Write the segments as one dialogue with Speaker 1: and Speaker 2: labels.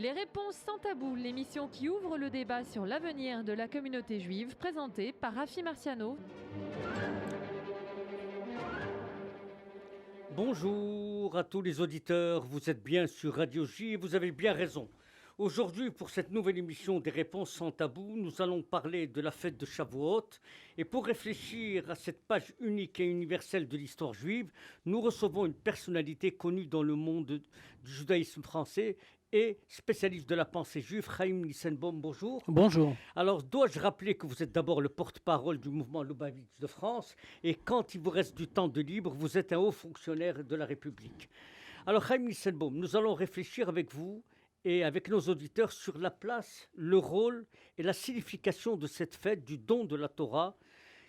Speaker 1: Les réponses sans tabou, l'émission qui ouvre le débat sur l'avenir de la communauté juive, présentée par Rafi Marciano.
Speaker 2: Bonjour à tous les auditeurs, vous êtes bien sur Radio J et vous avez bien raison. Aujourd'hui, pour cette nouvelle émission des réponses sans tabou, nous allons parler de la fête de Shavuot. Et pour réfléchir à cette page unique et universelle de l'histoire juive, nous recevons une personnalité connue dans le monde du judaïsme français et spécialiste de la pensée juive, Chaim Nissenbaum. Bonjour.
Speaker 3: Bonjour.
Speaker 2: Alors, dois-je rappeler que vous êtes d'abord le porte-parole du mouvement Lubavitch de France et quand il vous reste du temps de libre, vous êtes un haut fonctionnaire de la République. Alors, Chaim Nissenbaum, nous allons réfléchir avec vous et avec nos auditeurs sur la place, le rôle et la signification de cette fête du don de la Torah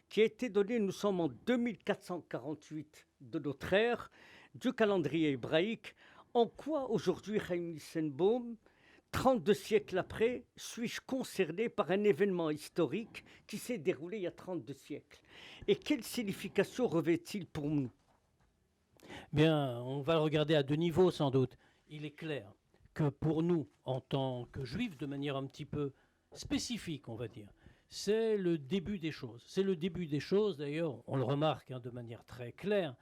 Speaker 2: qui a été donnée, nous sommes en 2448 de notre ère, du calendrier hébraïque. En quoi aujourd'hui, Chaim Nissenbaum, 32 siècles après, suis-je concerné par un événement historique qui s'est déroulé il y a 32 siècles? Et quelle signification revêt-il pour nous?
Speaker 3: Bien, on va le regarder à deux niveaux sans doute. Il est clair que pour nous, en tant que juifs, de manière un petit peu spécifique, on va dire, c'est le début des choses. C'est le début des choses, d'ailleurs, on le remarque de manière très claire.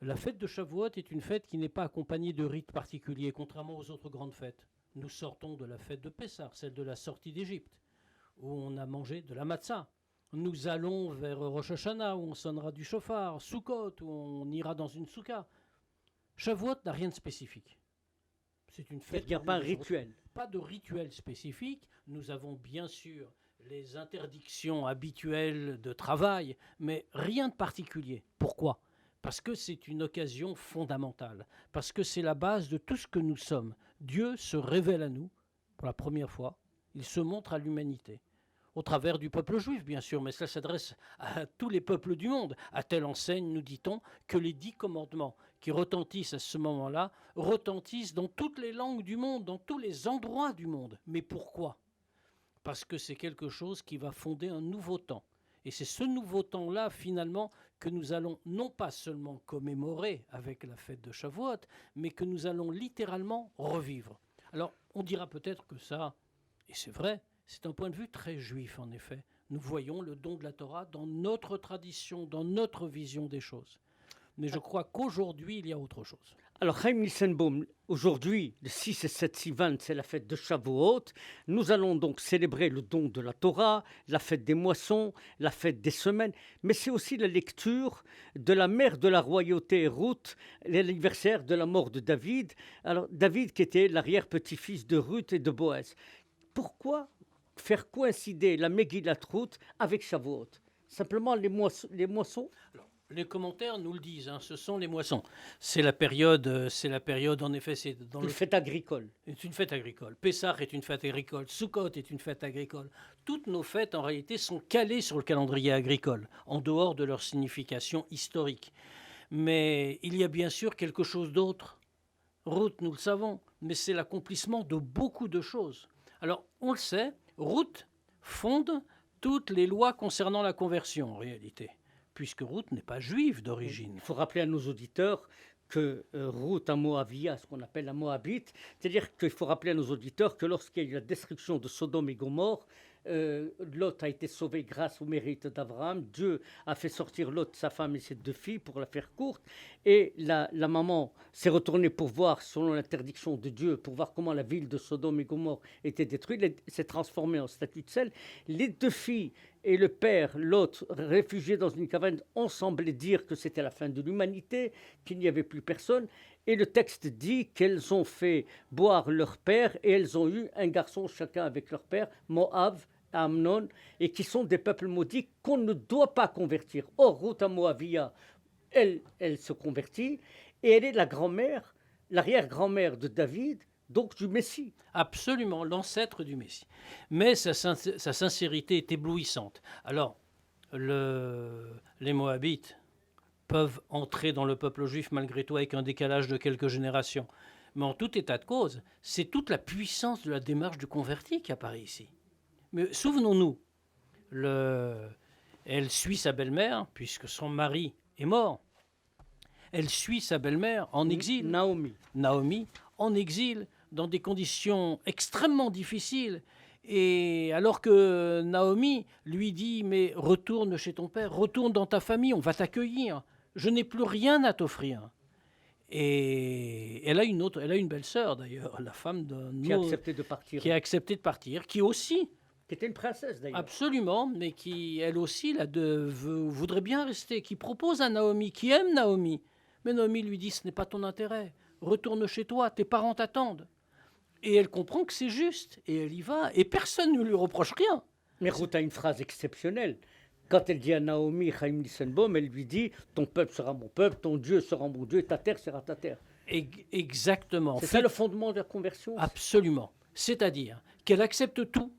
Speaker 3: La fête de Shavuot est une fête qui n'est pas accompagnée de rites particuliers, contrairement aux autres grandes fêtes. Nous sortons de la fête de Pessah, celle de la sortie d'Égypte, où on a mangé de la matzah. Nous allons vers Rosh Hashanah, où on sonnera du shofar, Sukkot, où on ira dans une soukha. Shavuot n'a rien de spécifique. C'est une fête.
Speaker 2: Il n'y a pas un rituel.
Speaker 3: Pas de rituel spécifique. Nous avons bien sûr les interdictions habituelles de travail, mais rien de particulier. Pourquoi ? Parce que c'est une occasion fondamentale, parce que c'est la base de tout ce que nous sommes. Dieu se révèle à nous pour la première fois, il se montre à l'humanité, au travers du peuple juif bien sûr, mais cela s'adresse à tous les peuples du monde. À telle enseigne, nous dit-on, que les 10 commandements qui retentissent à ce moment-là, retentissent dans toutes les langues du monde, dans tous les endroits du monde. Mais pourquoi ? Parce que c'est quelque chose qui va fonder un nouveau temps. Et c'est ce nouveau temps-là, finalement, que nous allons non pas seulement commémorer avec la fête de Shavuot, mais que nous allons littéralement revivre. Alors, on dira peut-être que ça, et c'est vrai, c'est un point de vue très juif, en effet. Nous voyons le don de la Torah dans notre tradition, dans notre vision des choses. Mais je crois qu'aujourd'hui, il y a autre chose.
Speaker 2: Alors, Chaim Nissenbaum, aujourd'hui, le 6 et 7 Sivan, c'est la fête de Shavuot. Nous allons donc célébrer le don de la Torah, la fête des moissons, la fête des semaines, mais c'est aussi la lecture de la mère de la royauté, Ruth, l'anniversaire de la mort de David. Alors, David qui était l'arrière-petit-fils de Ruth et de Boaz. Pourquoi faire coïncider la Megillat Ruth avec Shavuot? Simplement les moissons.
Speaker 3: Alors, les commentaires nous le disent, ce sont les moissons. C'est la période, en effet, c'est dans
Speaker 2: une fête agricole.
Speaker 3: C'est une fête agricole. Pessah est une fête agricole. Sukkot est une fête agricole. Toutes nos fêtes, en réalité, sont calées sur le calendrier agricole, en dehors de leur signification historique. Mais il y a bien sûr quelque chose d'autre. Ruth, nous le savons, mais c'est l'accomplissement de beaucoup de choses. Alors, on le sait, Ruth fonde toutes les lois concernant la conversion, en réalité, puisque Ruth n'est pas juive d'origine.
Speaker 2: Il faut rappeler à nos auditeurs que Ruth en Moabia, ce qu'on appelle la Moabite, c'est-à-dire qu'il faut rappeler à nos auditeurs que lorsqu'il y a eu la destruction de Sodome et Gomorrhe, Lot a été sauvé grâce au mérite d'Abraham. Dieu a fait sortir Lot, sa femme et ses 2 filles, pour la faire courte. Et la maman s'est retournée pour voir, selon l'interdiction de Dieu, pour voir comment la ville de Sodome et Gomorrhe était détruite. Elle s'est transformée en statue de sel. Les 2 filles et le père, Lot, réfugiés dans une caverne, ont semblé dire que c'était la fin de l'humanité, qu'il n'y avait plus personne. Et le texte dit qu'elles ont fait boire leur père et elles ont eu un garçon chacun avec leur père, Moab, Amnon, et qui sont des peuples maudits qu'on ne doit pas convertir. Or, Ruth à Moabia, elle se convertit et elle est la grand-mère, l'arrière-grand-mère de David, donc du Messie.
Speaker 3: Absolument, l'ancêtre du Messie. Mais sa sincérité est éblouissante. Alors, les Moabites peuvent entrer dans le peuple juif malgré tout avec un décalage de quelques générations. Mais en tout état de cause, c'est toute la puissance de la démarche du converti qui apparaît ici. Mais souvenons-nous, elle suit sa belle-mère, puisque son mari est mort. Elle suit sa belle-mère en exil.
Speaker 2: Naomi
Speaker 3: en exil dans des conditions extrêmement difficiles. Et alors que Naomi lui dit, mais retourne chez ton père, retourne dans ta famille, on va t'accueillir. Je n'ai plus rien à t'offrir. Et elle a une belle-sœur d'ailleurs, la femme
Speaker 2: qui a accepté de partir.
Speaker 3: Qui a accepté de partir, qui aussi,
Speaker 2: qui était une princesse d'ailleurs.
Speaker 3: Absolument, mais qui elle aussi voudrait bien rester, qui propose à Naomi, qui aime Naomi. Mais Naomi lui dit, ce n'est pas ton intérêt, retourne chez toi, tes parents t'attendent. Et elle comprend que c'est juste, et elle y va, et personne ne lui reproche rien.
Speaker 2: Mais Ruth a une phrase exceptionnelle. Quand elle dit à Naomi, Chaim Nissenbaum, elle lui dit, ton peuple sera mon peuple, ton Dieu sera mon Dieu, et ta terre sera ta terre.
Speaker 3: Exactement.
Speaker 2: C'est ça le fondement de la conversion.
Speaker 3: Absolument. C'est-à-dire qu'elle accepte tout,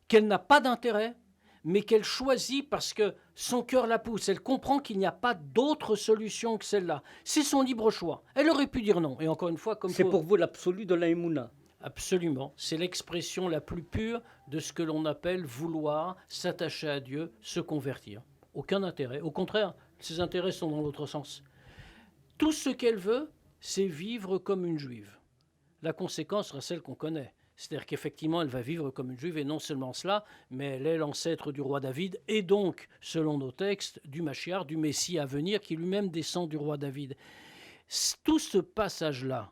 Speaker 3: qu'elle n'a pas d'intérêt, mais qu'elle choisit parce que son cœur la pousse. Elle comprend qu'il n'y a pas d'autre solution que celle-là. C'est son libre choix. Elle aurait pu dire non. Et encore une fois,
Speaker 2: c'est pour vous l'absolu de la Emouna.
Speaker 3: Absolument. C'est l'expression la plus pure de ce que l'on appelle vouloir s'attacher à Dieu, se convertir. Aucun intérêt. Au contraire, ses intérêts sont dans l'autre sens. Tout ce qu'elle veut, c'est vivre comme une juive. La conséquence sera celle qu'on connaît. C'est-à-dire qu'effectivement, elle va vivre comme une juive, et non seulement cela, mais elle est l'ancêtre du roi David, et donc, selon nos textes, du Machiar, du Messie à venir, qui lui-même descend du roi David. Tout ce passage-là,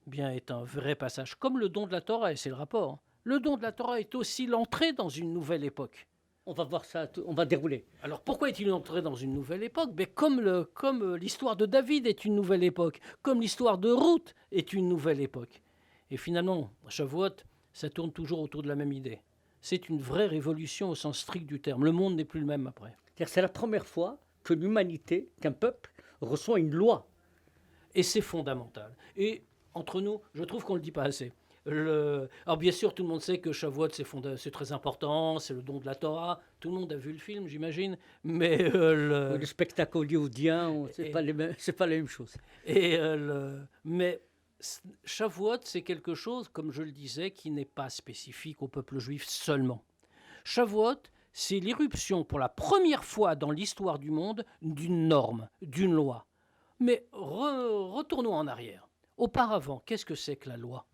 Speaker 3: bien, est un vrai passage, comme le don de la Torah, et c'est le rapport. Le don de la Torah est aussi l'entrée dans une nouvelle époque.
Speaker 2: On va voir ça, on va dérouler.
Speaker 3: Alors pourquoi est-il entré dans une nouvelle époque? Comme l'histoire de David est une nouvelle époque, comme l'histoire de Ruth est une nouvelle époque. Et finalement, Shavuot, ça tourne toujours autour de la même idée. C'est une vraie révolution au sens strict du terme. Le monde n'est plus le même après.
Speaker 2: C'est la première fois que l'humanité, qu'un peuple, reçoit une loi.
Speaker 3: Et c'est fondamental. Et entre nous, je trouve qu'on ne le dit pas assez. Alors bien sûr, tout le monde sait que Shavuot, c'est très important, c'est le don de la Torah. Tout le monde a vu le film, j'imagine. Mais
Speaker 2: le spectacle hollywoodien, c'est pas la même chose.
Speaker 3: Mais Shavuot, c'est quelque chose, comme je le disais, qui n'est pas spécifique au peuple juif seulement. Shavuot, c'est l'irruption pour la première fois dans l'histoire du monde d'une norme, d'une loi. Mais retournons en arrière. Auparavant, qu'est-ce que c'est que la loi?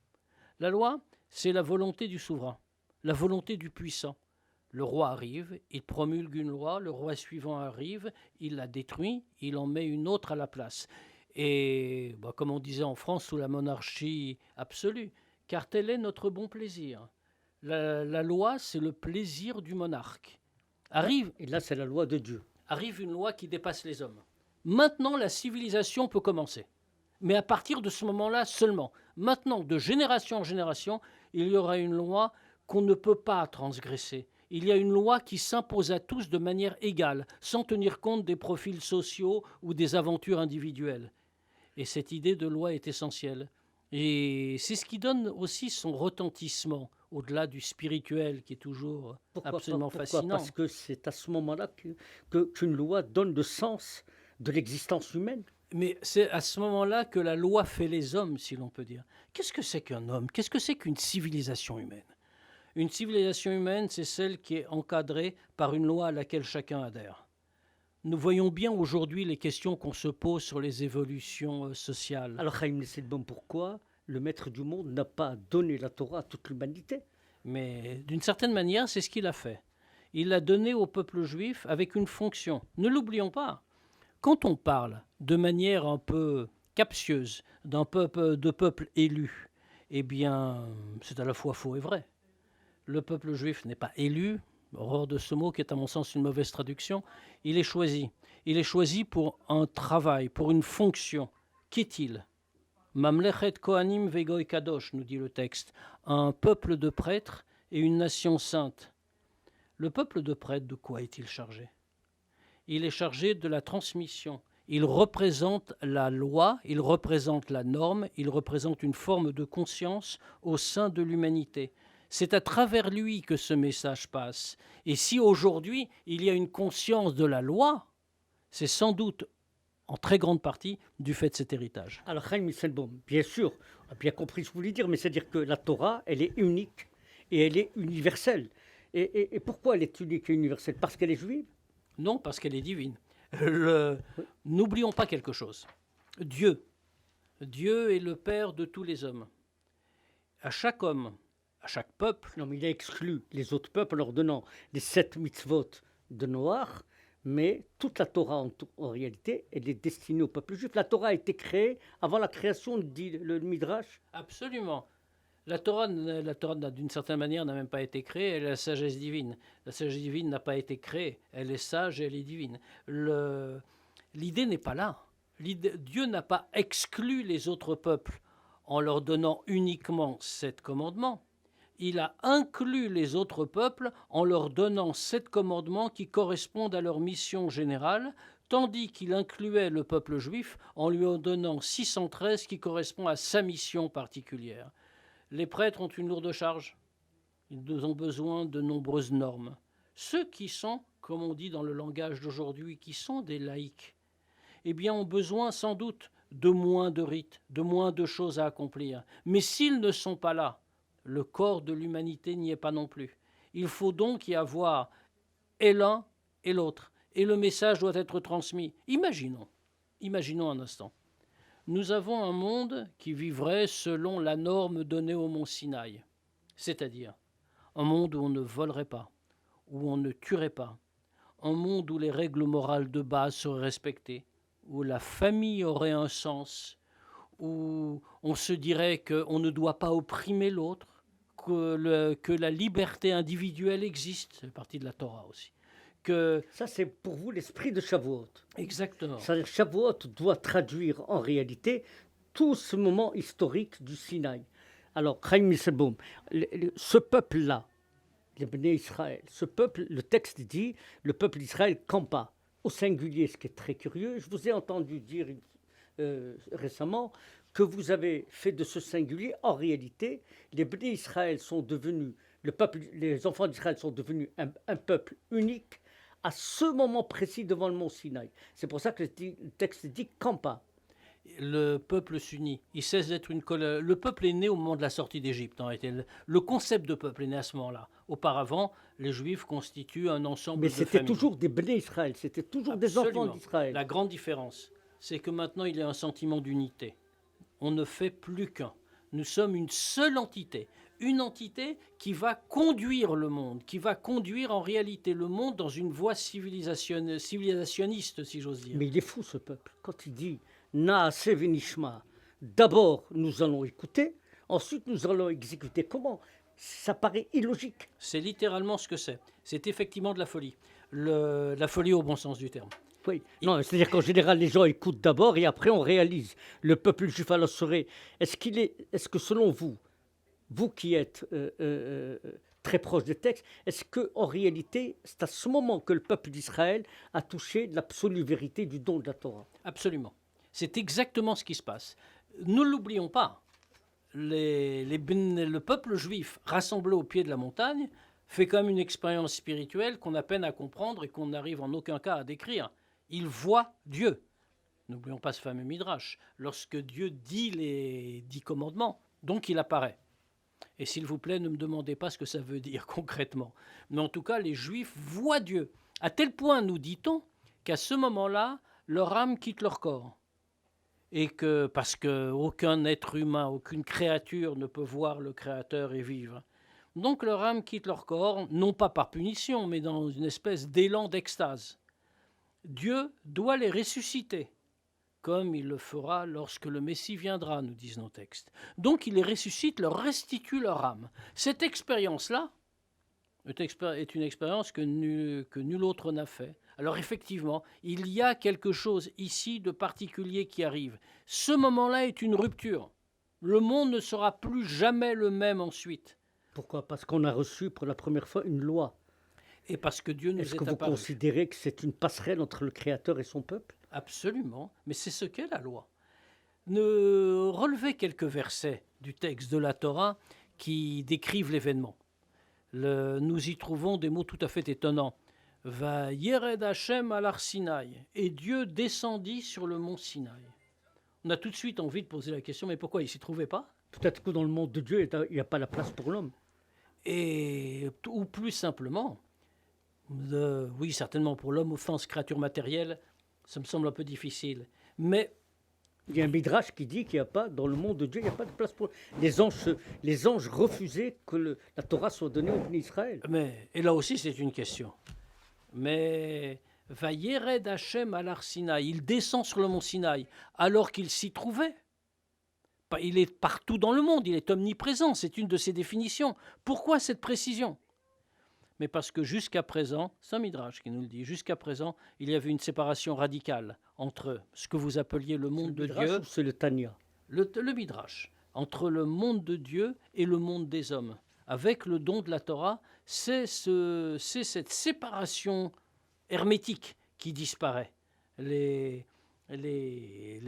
Speaker 3: La loi, c'est la volonté du souverain, la volonté du puissant. Le roi arrive, il promulgue une loi, le roi suivant arrive, il la détruit, il en met une autre à la place. Et comme on disait en France, sous la monarchie absolue, car tel est notre bon plaisir. La loi, c'est le plaisir du monarque.
Speaker 2: Et là, c'est la loi de Dieu.
Speaker 3: Arrive une loi qui dépasse les hommes. Maintenant, la civilisation peut commencer. Mais à partir de ce moment-là seulement. Maintenant, de génération en génération, il y aura une loi qu'on ne peut pas transgresser. Il y a une loi qui s'impose à tous de manière égale, sans tenir compte des profils sociaux ou des aventures individuelles. Et cette idée de loi est essentielle. Et c'est ce qui donne aussi son retentissement, au-delà du spirituel, qui est toujours absolument fascinant.
Speaker 2: Parce que c'est à ce moment-là qu'une loi donne le sens de l'existence humaine.
Speaker 3: Mais c'est à ce moment-là que la loi fait les hommes, si l'on peut dire. Qu'est-ce que c'est qu'un homme? Qu'est-ce que c'est qu'une civilisation humaine? Une civilisation humaine, c'est celle qui est encadrée par une loi à laquelle chacun adhère. Nous voyons bien aujourd'hui les questions qu'on se pose sur les évolutions sociales.
Speaker 2: Alors, Chaim Nissenbaum, pourquoi le maître du monde n'a pas donné la Torah à toute l'humanité?
Speaker 3: Mais d'une certaine manière, c'est ce qu'il a fait. Il l'a donné au peuple juif avec une fonction. Ne l'oublions pas. Quand on parle de manière un peu captieuse de peuple élu, eh bien, c'est à la fois faux et vrai. Le peuple juif n'est pas élu, horreur de ce mot qui est à mon sens une mauvaise traduction, il est choisi. Il est choisi pour un travail, pour une fonction. Qu'est-il? Mamlechet Kohanim vegoy kadosh, nous dit le texte, un peuple de prêtres et une nation sainte. Le peuple de prêtres, de quoi est-il chargé? Il est chargé de la transmission. Il représente la loi, il représente la norme, il représente une forme de conscience au sein de l'humanité. C'est à travers lui que ce message passe. Et si aujourd'hui il y a une conscience de la loi, c'est sans doute en très grande partie du fait de cet héritage.
Speaker 2: Alors, Chaim Nissenbaum, bien sûr, on a bien compris ce que vous voulez dire, mais c'est-à-dire que la Torah, elle est unique et elle est universelle. Et pourquoi elle est unique et universelle? Parce qu'elle est juive?
Speaker 3: Non, parce qu'elle est divine. N'oublions pas quelque chose. Dieu est le Père de tous les hommes. à chaque homme, à chaque peuple.
Speaker 2: Non, mais il a exclu les autres peuples en leur donnant les 7 mitzvot de Noach, mais toute la Torah en réalité, elle est destinée au peuple juif. La Torah a été créée avant la création, dit le Midrash.
Speaker 3: Absolument. La Torah, d'une certaine manière, n'a même pas été créée, elle est la sagesse divine. La sagesse divine n'a pas été créée, elle est sage et elle est divine. L'idée n'est pas là. Dieu n'a pas exclu les autres peuples en leur donnant uniquement 7 commandements. Il a inclus les autres peuples en leur donnant 7 commandements qui correspondent à leur mission générale, tandis qu'il incluait le peuple juif en lui en donnant 613 qui correspond à sa mission particulière. Les prêtres ont une lourde charge. Ils ont besoin de nombreuses normes. Ceux qui sont, comme on dit dans le langage d'aujourd'hui, qui sont des laïcs, eh bien, ont besoin sans doute de moins de rites, de moins de choses à accomplir. Mais s'ils ne sont pas là, le corps de l'humanité n'y est pas non plus. Il faut donc y avoir et l'un et l'autre. Et le message doit être transmis. Imaginons un instant. Nous avons un monde qui vivrait selon la norme donnée au mont Sinaï, c'est-à-dire un monde où on ne volerait pas, où on ne tuerait pas, un monde où les règles morales de base seraient respectées, où la famille aurait un sens, où on se dirait qu'on ne doit pas opprimer l'autre, que la liberté individuelle existe, c'est partie de la Torah aussi.
Speaker 2: Ça, c'est pour vous l'esprit de Shavuot.
Speaker 3: Exactement.
Speaker 2: C'est-à-dire que Shavuot doit traduire en réalité tout ce moment historique du Sinaï. Alors, Chaim Misselbaum, ce peuple-là, les Bnei Israël, ce peuple, le texte dit, le peuple d'Israël campa, au singulier, ce qui est très curieux. Je vous ai entendu dire récemment que vous avez fait de ce singulier, en réalité, les Bnei Israël sont devenus, les enfants d'Israël sont devenus un peuple unique à ce moment précis devant le mont Sinaï. C'est pour ça que le texte dit campa.
Speaker 3: Le peuple s'unit. Il cesse d'être une colère. Le peuple est né au moment de la sortie d'Égypte. Le concept de peuple est né à ce moment-là. Auparavant, les Juifs constituent un ensemble de familles.
Speaker 2: Mais c'était toujours des Bnei Israël, c'était toujours
Speaker 3: Absolument.
Speaker 2: Des enfants d'Israël.
Speaker 3: La grande différence, c'est que maintenant, il y a un sentiment d'unité. On ne fait plus qu'un. Nous sommes une seule entité. Une entité qui va conduire le monde, qui va conduire en réalité le monde dans une voie civilisationniste, si j'ose dire.
Speaker 2: Mais il est fou ce peuple. Quand il dit Naase Venishma, d'abord nous allons écouter, ensuite nous allons exécuter. Comment? Ça paraît illogique.
Speaker 3: C'est littéralement ce que c'est. C'est effectivement de la folie. La folie au bon sens du terme.
Speaker 2: Oui. Non, c'est-à-dire qu'en général, les gens écoutent d'abord et après on réalise. Le peuple juif alors serait. Est-ce que selon vous, vous qui êtes très proche des textes, est-ce qu'en réalité, c'est à ce moment que le peuple d'Israël a touché l'absolue vérité du don de la Torah?
Speaker 3: Absolument. C'est exactement ce qui se passe. Ne l'oublions pas. Le peuple juif rassemblé au pied de la montagne fait quand même une expérience spirituelle qu'on a peine à comprendre et qu'on n'arrive en aucun cas à décrire. Il voit Dieu. N'oublions pas ce fameux Midrash. Lorsque Dieu dit les 10 commandements, donc il apparaît. Et s'il vous plaît, ne me demandez pas ce que ça veut dire concrètement. Mais en tout cas, les Juifs voient Dieu. À tel point, nous dit-on, qu'à ce moment-là, leur âme quitte leur corps. Et que, parce qu'aucun être humain, aucune créature ne peut voir le Créateur et vivre. Donc leur âme quitte leur corps, non pas par punition, mais dans une espèce d'élan d'extase. Dieu doit les ressusciter, comme il le fera lorsque le Messie viendra, nous disent nos textes. Donc il les ressuscite, leur restitue leur âme. Cette expérience-là est une expérience que nul autre n'a fait. Alors effectivement, il y a quelque chose ici de particulier qui arrive. Ce moment-là est une rupture. Le monde ne sera plus jamais le même ensuite.
Speaker 2: Pourquoi? Parce qu'on a reçu pour la première fois une loi.
Speaker 3: Et parce que Dieu nous est apparu.
Speaker 2: Est-ce que vous considérez que c'est une passerelle entre le Créateur et son peuple?
Speaker 3: Absolument, mais c'est ce qu'est la loi. Relevez quelques versets du texte de la Torah qui décrivent l'événement. Nous y trouvons des mots tout à fait étonnants. Va Yered Hashem al Sinaï, et Dieu descendit sur le mont Sinaï. On a tout de suite envie de poser la question, mais pourquoi il ne s'y trouvait pas?
Speaker 2: Peut-être que dans le monde de Dieu, il n'y a pas la place pour l'homme.
Speaker 3: Ou plus simplement, oui, certainement pour l'homme, offense créature matérielle, ça me semble un peu difficile. Mais
Speaker 2: Il y a un midrash qui dit qu'il n'y a pas, dans le monde de Dieu, il n'y a pas de place pour les anges. Les anges refusaient que la Torah soit donnée au peuple d'Israël.
Speaker 3: Mais, et là aussi, c'est une question. Mais Vayered Hashem al Sinaï, il descend sur le mont Sinaï alors qu'il s'y trouvait. Il est partout dans le monde, il est omniprésent, c'est une de ses définitions. Pourquoi cette précision? Mais parce que jusqu'à présent, c'est un midrash qui nous le dit, jusqu'à présent, il y avait une séparation radicale entre ce que vous appeliez le monde de Dieu,
Speaker 2: c'est le Tanya.
Speaker 3: le midrash, entre le monde de Dieu et le monde des hommes. Avec le don de la Torah, c'est cette séparation hermétique qui disparaît. Les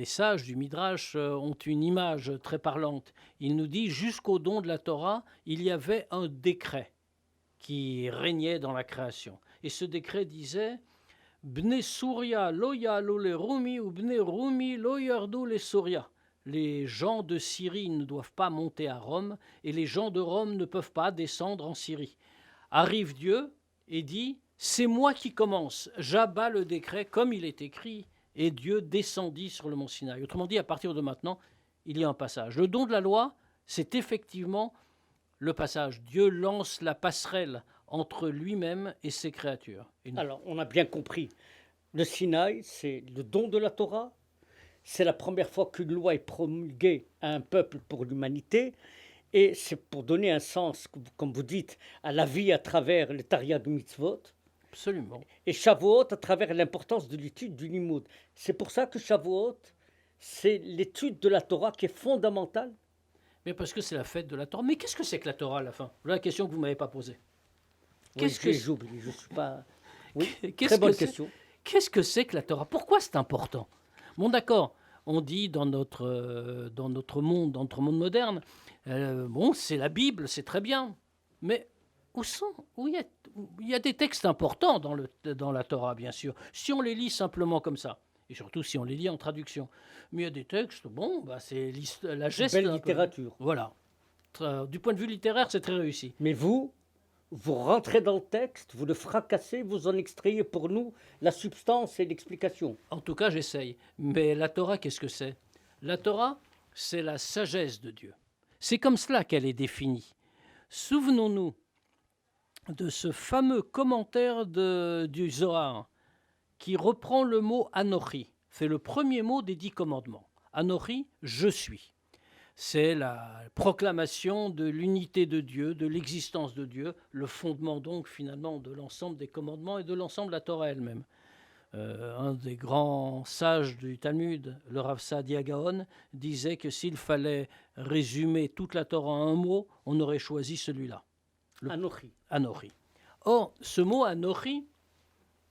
Speaker 3: sages du Midrash ont une image très parlante. Il nous dit, jusqu'au don de la Torah, il y avait un décret qui régnait dans la création. Et ce décret disait « Bne Surya lo ya'alu le Rumi ou Bne Rumi lo yardu le Surya » Les gens de Syrie ne doivent pas monter à Rome et les gens de Rome ne peuvent pas descendre en Syrie. Arrive Dieu et dit « C'est moi qui commence, j'abats le décret comme il est écrit » et Dieu descendit sur le mont Sinaï. Autrement dit, à partir de maintenant, il y a un passage. Le don de la loi, c'est effectivement le passage. Dieu lance la passerelle entre lui-même et ses créatures.
Speaker 2: Alors, on a bien compris. Le Sinaï, c'est le don de la Torah. C'est la première fois qu'une loi est promulguée à un peuple pour l'humanité. Et c'est pour donner un sens, comme vous dites, à la vie à travers le Tariag Mitzvot.
Speaker 3: Absolument.
Speaker 2: Et Shavuot à travers l'importance de l'étude du Limoud. C'est pour ça que Shavuot, c'est l'étude de la Torah qui est fondamentale.
Speaker 3: Mais parce que c'est la fête de la Torah. Mais qu'est-ce que c'est que la Torah à la fin? Voilà la question que vous ne m'avez pas posée.
Speaker 2: Qu'est-ce que j'oublie? Je suis pas. Oui,
Speaker 3: Qu'est-ce
Speaker 2: très bonne
Speaker 3: que
Speaker 2: question.
Speaker 3: Qu'est-ce que c'est que la Torah? Pourquoi c'est important? Bon, d'accord, on dit dans notre monde moderne, bon, c'est la Bible, c'est très bien. Mais il y a des textes importants dans la Torah, bien sûr, si on les lit simplement comme ça. Et surtout si on les lit en traduction. Mais il y a des textes, bon, bah, c'est la geste.
Speaker 2: Belle littérature.
Speaker 3: Voilà. Du point de vue littéraire, c'est très réussi.
Speaker 2: Mais vous rentrez dans le texte, vous le fracassez, vous en extrayez pour nous la substance et l'explication.
Speaker 3: En tout cas, j'essaye. Mais la Torah, qu'est-ce que c'est? La Torah, c'est la sagesse de Dieu. C'est comme cela qu'elle est définie. Souvenons-nous de ce fameux commentaire du Zohar qui reprend le mot Anochi. C'est le premier mot des 10 commandements. Anochi, je suis. C'est la proclamation de l'unité de Dieu, de l'existence de Dieu, le fondement donc finalement de l'ensemble des commandements et de l'ensemble de la Torah elle-même. Un des grands sages du Talmud, le Rav Saadia Gaon, disait que s'il fallait résumer toute la Torah en un mot, on aurait choisi celui-là.
Speaker 2: Anochi.
Speaker 3: Anochi. Or, ce mot Anochi,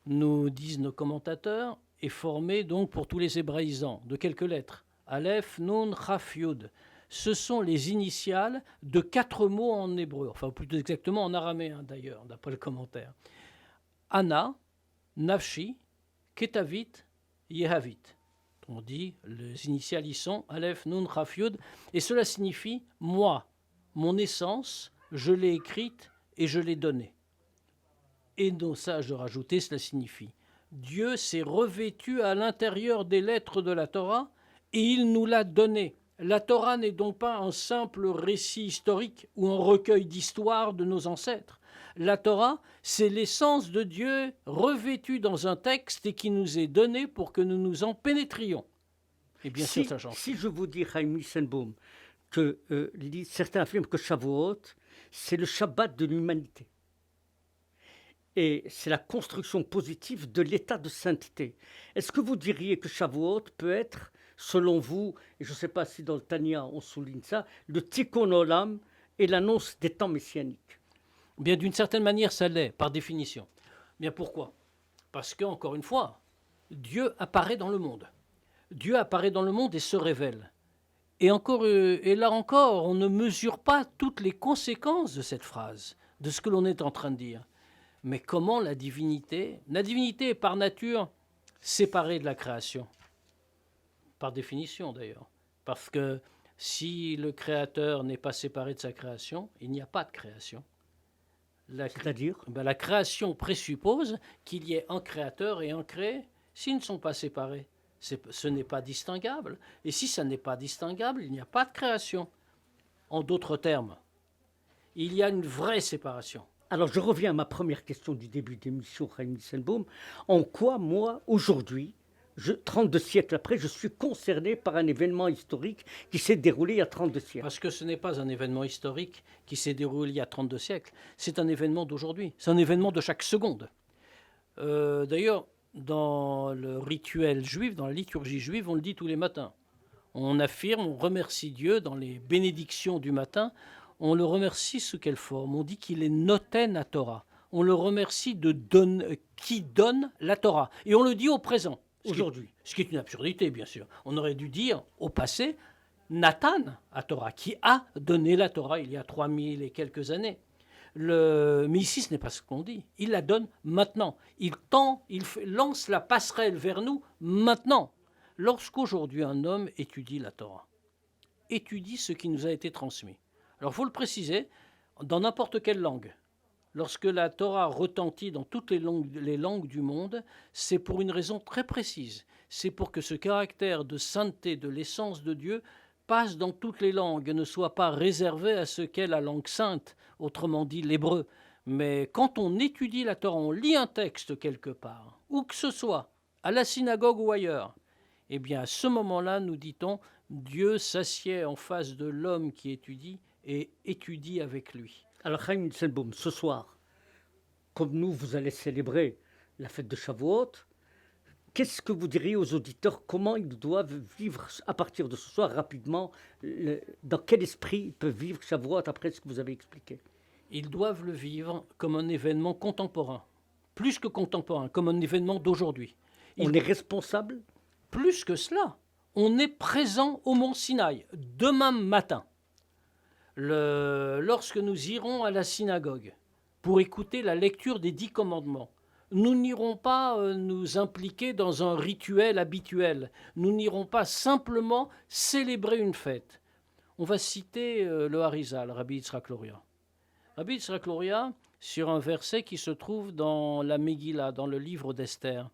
Speaker 3: nous disent nos commentateurs, est formé donc pour tous les hébraïsants de quelques lettres. Aleph, Nun, Chaf, Yud. Ce sont les initiales de 4 mots en hébreu, enfin plutôt exactement en araméen d'ailleurs, d'après le commentaire. Ana, Nafshi, Ketavit, Yehavit. On dit, les initiales y sont Aleph, Nun, Chaf, Yud, et cela signifie moi, mon essence, je l'ai écrite et je l'ai donnée. Et nos sages de rajouter, cela signifie Dieu s'est revêtu à l'intérieur des lettres de la Torah et il nous l'a donnée. La Torah n'est donc pas un simple récit historique ou un recueil d'histoires de nos ancêtres. La Torah, c'est l'essence de Dieu revêtue dans un texte et qui nous est donnée pour que nous nous en pénétrions. Et bien sûr, ça change.
Speaker 2: Si je vous dis, Chaim Nissenbaum, que certains affirment que Shavuot, c'est le Shabbat de l'humanité. Et c'est la construction positive de l'état de sainteté. Est-ce que vous diriez que Shavuot peut être, selon vous, et je ne sais pas si dans le Tanya on souligne ça, le Tikkun Olam et l'annonce des temps messianiques?
Speaker 3: Bien, d'une certaine manière, ça l'est, par définition. Bien, pourquoi? Parce qu'encore une fois, Dieu apparaît dans le monde. Dieu apparaît dans le monde et se révèle. Et là encore, on ne mesure pas toutes les conséquences de cette phrase, de ce que l'on est en train de dire. Mais comment la divinité est par nature séparée de la création. Par définition d'ailleurs. Parce que si le créateur n'est pas séparé de sa création, il n'y a pas de création.
Speaker 2: C'est-à-dire
Speaker 3: la création présuppose qu'il y ait un créateur et un créé s'ils ne sont pas séparés. Ce n'est pas distinguable. Et si ça n'est pas distinguable, il n'y a pas de création. En d'autres termes, il y a une vraie séparation.
Speaker 2: Alors, je reviens à ma première question du début d'émission, Chaim Nissenbaum. En quoi, moi, aujourd'hui, 32 siècles après, je suis concerné par un événement historique qui s'est déroulé il y a 32 siècles?
Speaker 3: Parce que ce n'est pas un événement historique qui s'est déroulé il y a 32 siècles. C'est un événement d'aujourd'hui. C'est un événement de chaque seconde. D'ailleurs, dans le rituel juif, dans la liturgie juive, on le dit tous les matins. On affirme, on remercie Dieu dans les bénédictions du matin. On le remercie sous quelle forme? On dit qu'il est noten à Torah. On le remercie qui donne la Torah. Et on le dit au présent.
Speaker 2: Aujourd'hui.
Speaker 3: Ce qui est une absurdité, bien sûr. On aurait dû dire au passé, Nathan à Torah, qui a donné la Torah il y a 3000 et quelques années. Mais ici, ce n'est pas ce qu'on dit. Il la donne maintenant. Il lance la passerelle vers nous maintenant. Lorsqu'aujourd'hui un homme étudie la Torah, étudie ce qui nous a été transmis. Alors, il faut le préciser, dans n'importe quelle langue. Lorsque la Torah retentit dans toutes les langues du monde, c'est pour une raison très précise. C'est pour que ce caractère de sainteté, de l'essence de Dieu, passe dans toutes les langues et ne soit pas réservé à ce qu'est la langue sainte, autrement dit l'hébreu. Mais quand on étudie la Torah, on lit un texte quelque part, où que ce soit, à la synagogue ou ailleurs, eh bien à ce moment-là, nous dit-on, Dieu s'assied en face de l'homme qui étudie et étudie avec lui.
Speaker 2: Alors, Chaim Nissenbaum, ce soir, comme nous, vous allez célébrer la fête de Shavuot. Qu'est-ce que vous diriez aux auditeurs? Comment ils doivent vivre à partir de ce soir rapidement? Dans quel esprit ils peuvent vivre Shavuot après ce que vous avez expliqué?
Speaker 3: Ils doivent le vivre comme un événement contemporain. Plus que contemporain, comme un événement d'aujourd'hui.
Speaker 2: On est responsable?
Speaker 3: Plus que cela, on est présent au mont Sinaï demain matin. Lorsque nous irons à la synagogue pour écouter la lecture des 10 commandements, nous n'irons pas nous impliquer dans un rituel habituel. Nous n'irons pas simplement célébrer une fête. On va citer le Harizal, Rabbi Yitzhak Luria. Rabbi Yitzhak Luria, sur un verset qui se trouve dans la Megillah, dans le livre d'Esther.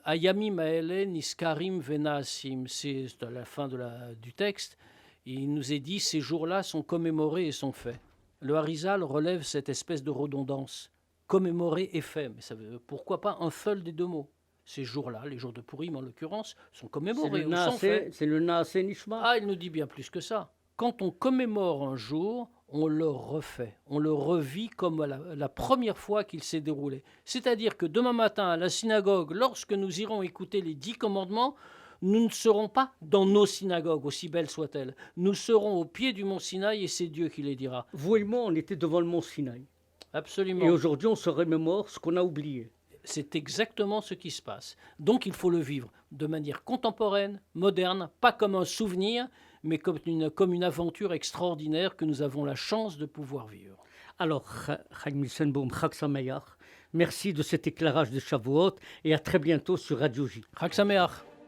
Speaker 3: Ayamim haele niskarim venaasim. C'est à la fin du texte. Il nous est dit, ces jours-là sont commémorés et sont faits. Le Harizal relève cette espèce de redondance. Commémorer et fait. Mais ça veut, pourquoi pas un seul des deux mots? Ces jours-là, les jours de Purim en l'occurrence, sont commémorés ou sont faits.
Speaker 2: C'est le Naaseh Nishma.
Speaker 3: Ah, il nous dit bien plus que ça. Quand on commémore un jour, on le refait. On le revit comme la première fois qu'il s'est déroulé. C'est-à-dire que demain matin, à la synagogue, lorsque nous irons écouter les 10 commandements, nous ne serons pas dans nos synagogues, aussi belles soient-elles. Nous serons au pied du mont Sinaï et c'est Dieu qui les dira.
Speaker 2: Vous et moi, on était devant le mont Sinaï.
Speaker 3: Absolument.
Speaker 2: Et aujourd'hui, on se remémore ce qu'on a oublié.
Speaker 3: C'est exactement ce qui se passe. Donc il faut le vivre de manière contemporaine, moderne, pas comme un souvenir, mais comme une aventure extraordinaire que nous avons la chance de pouvoir vivre.
Speaker 2: Alors, Chaim Nissenbaum, Chag Sameach, merci de cet éclairage de Shavuot et à très bientôt sur Radio J.
Speaker 3: Chag Sameach.